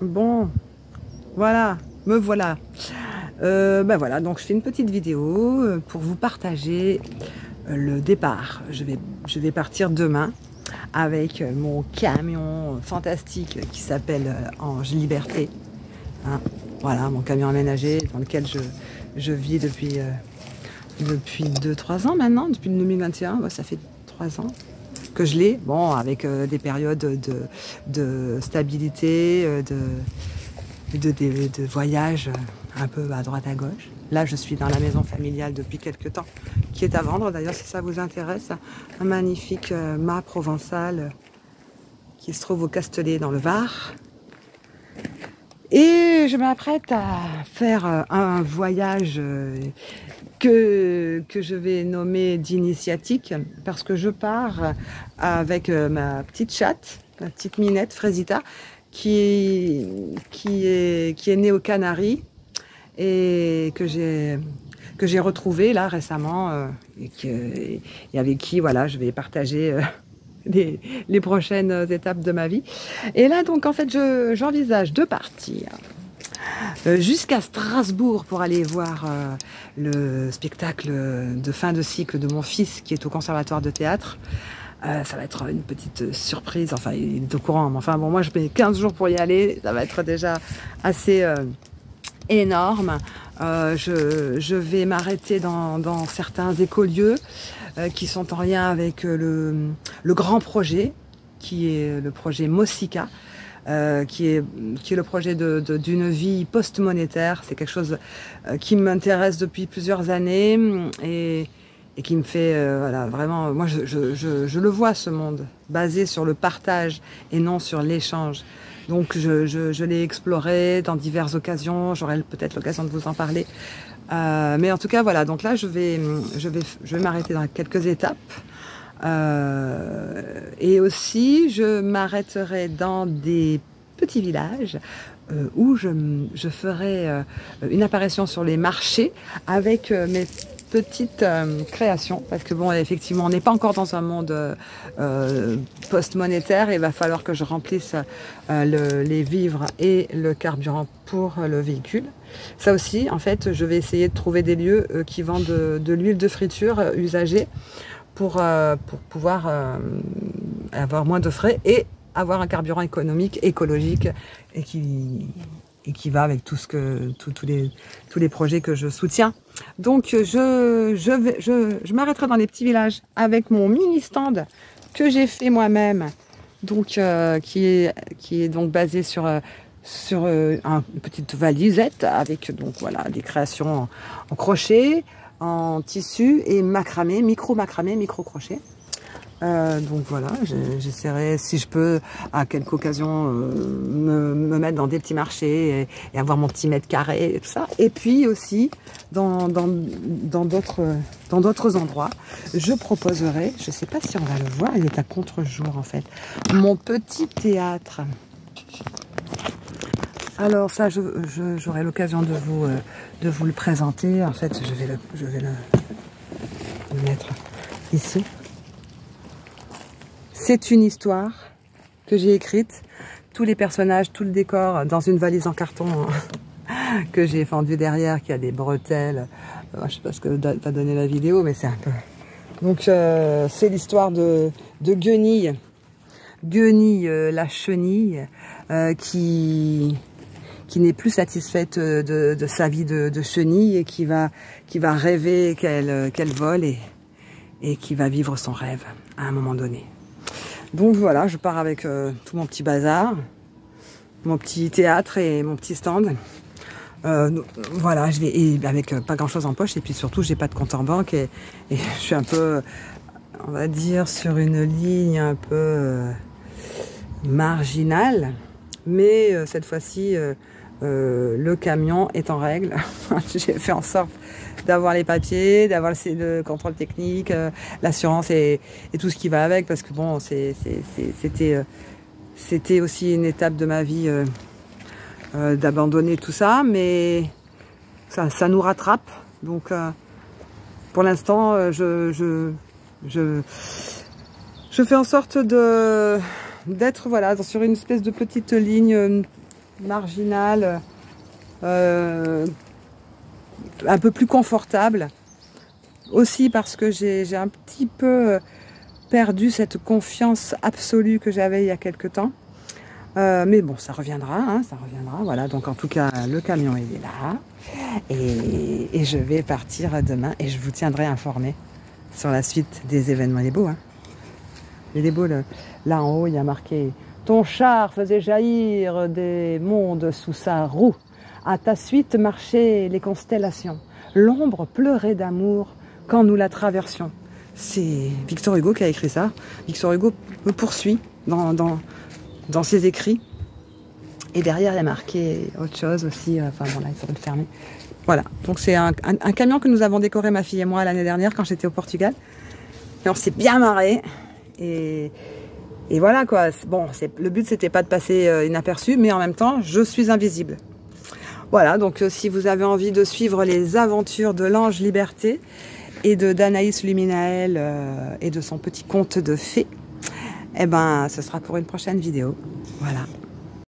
Bon, voilà, me voilà. Ben voilà, donc je fais une petite vidéo pour vous partager le départ. Je vais partir demain avec mon camion fantastique qui s'appelle Ange Liberté. Hein, voilà, mon camion aménagé dans lequel je vis depuis 2-3 ans maintenant, depuis 2021, ouais, ça fait 3 ans que je l'ai. Bon, avec des périodes de stabilité, de voyage un peu à droite à gauche. Là, je suis dans la maison familiale depuis quelques temps, qui est à vendre d'ailleurs si ça vous intéresse. Un magnifique mât provençal qui se trouve au Castellet dans le Var. Et je m'apprête à faire un voyage que je vais nommer d'initiatique parce que je pars avec ma petite chatte, ma petite minette Frésita, qui est née aux Canaries et que j'ai retrouvée là récemment et avec qui voilà je vais partager les prochaines étapes de ma vie. Et là donc en fait j'envisage de partir jusqu'à Strasbourg pour aller voir le spectacle de fin de cycle de mon fils qui est au conservatoire de théâtre. Ça va être une petite surprise, enfin il est au courant, mais enfin bon moi je mets 15 jours pour y aller, ça va être déjà assez énorme. Je vais m'arrêter dans certains écolieux qui sont en lien avec le grand projet qui est le projet Mosica. Qui est le projet d'une vie post-monétaire. C'est quelque chose qui m'intéresse depuis plusieurs années et qui me fait, voilà, vraiment, moi je le vois ce monde, basé sur le partage et non sur l'échange. Donc je l'ai exploré dans diverses occasions, j'aurai peut-être l'occasion de vous en parler. Mais en tout cas, voilà, donc là je vais m'arrêter dans quelques étapes. Et aussi je m'arrêterai dans des petits villages où je ferai une apparition sur les marchés avec mes petites créations parce que bon effectivement on n'est pas encore dans un monde post-monétaire et il va falloir que je remplisse les vivres et le carburant pour le véhicule. Ça aussi en fait je vais essayer de trouver des lieux qui vendent de l'huile de friture usagée pour pouvoir avoir moins de frais et avoir un carburant économique, écologique et qui va avec tous les projets que je soutiens. Donc je m'arrêterai dans les petits villages avec mon mini stand que j'ai fait moi-même, donc qui est donc basé sur une petite valisette avec donc voilà des créations en crochet, en tissu et macramé, micro crochet. Donc voilà, j'essaierai si je peux à quelque occasion me mettre dans des petits marchés et avoir mon petit mètre carré et tout ça. Et puis aussi dans d'autres endroits, je proposerai, je sais pas si on va le voir, il est à contre-jour en fait, mon petit théâtre. Alors ça, j'aurai l'occasion de vous le présenter. En fait, je vais le mettre ici. C'est une histoire que j'ai écrite. Tous les personnages, tout le décor dans une valise en carton que j'ai fendue derrière, qui a des bretelles. Je ne sais pas ce que va donner la vidéo, mais c'est un peu... Donc c'est l'histoire de Guenille. Guenille, la chenille, qui n'est plus satisfaite de sa vie de chenille et qui va rêver qu'elle vole et qui va vivre son rêve à un moment donné. Donc voilà, je pars avec tout mon petit bazar, mon petit théâtre et mon petit stand. Voilà, je vais avec pas grand chose en poche et puis surtout j'ai pas de compte en banque et je suis un peu, on va dire, sur une ligne un peu marginale, mais cette fois-ci le camion est en règle. J'ai fait en sorte d'avoir les papiers, d'avoir le contrôle technique, l'assurance et tout ce qui va avec, parce que bon, c'était aussi une étape de ma vie d'abandonner tout ça, mais ça nous rattrape. Donc pour l'instant, je fais en sorte d'être voilà sur une espèce de petite ligne marginal, un peu plus confortable. Aussi parce que j'ai un petit peu perdu cette confiance absolue que j'avais il y a quelque temps. Mais bon, ça reviendra, hein, ça reviendra. Voilà, donc en tout cas, le camion il est là. Et je vais partir demain et je vous tiendrai informé sur la suite des événements. Il est beau, hein? Il est beau, là en haut, il y a marqué « Ton char faisait jaillir des mondes sous sa roue. À ta suite marchaient les constellations. L'ombre pleurait d'amour quand nous la traversions. » C'est Victor Hugo qui a écrit ça. Victor Hugo me poursuit dans ses écrits. Et derrière, il y a marqué autre chose aussi. Enfin bon, là, il faudrait le fermer. Voilà. Donc c'est un camion que nous avons décoré, ma fille et moi, l'année dernière, quand j'étais au Portugal. Et on s'est bien marré. Et voilà quoi. Bon, le but, c'était pas de passer inaperçu, mais en même temps, je suis invisible. Voilà. Donc si vous avez envie de suivre les aventures de l'ange Liberté et d'Anaïs Luminael et de son petit conte de fées, eh ben, ce sera pour une prochaine vidéo. Voilà.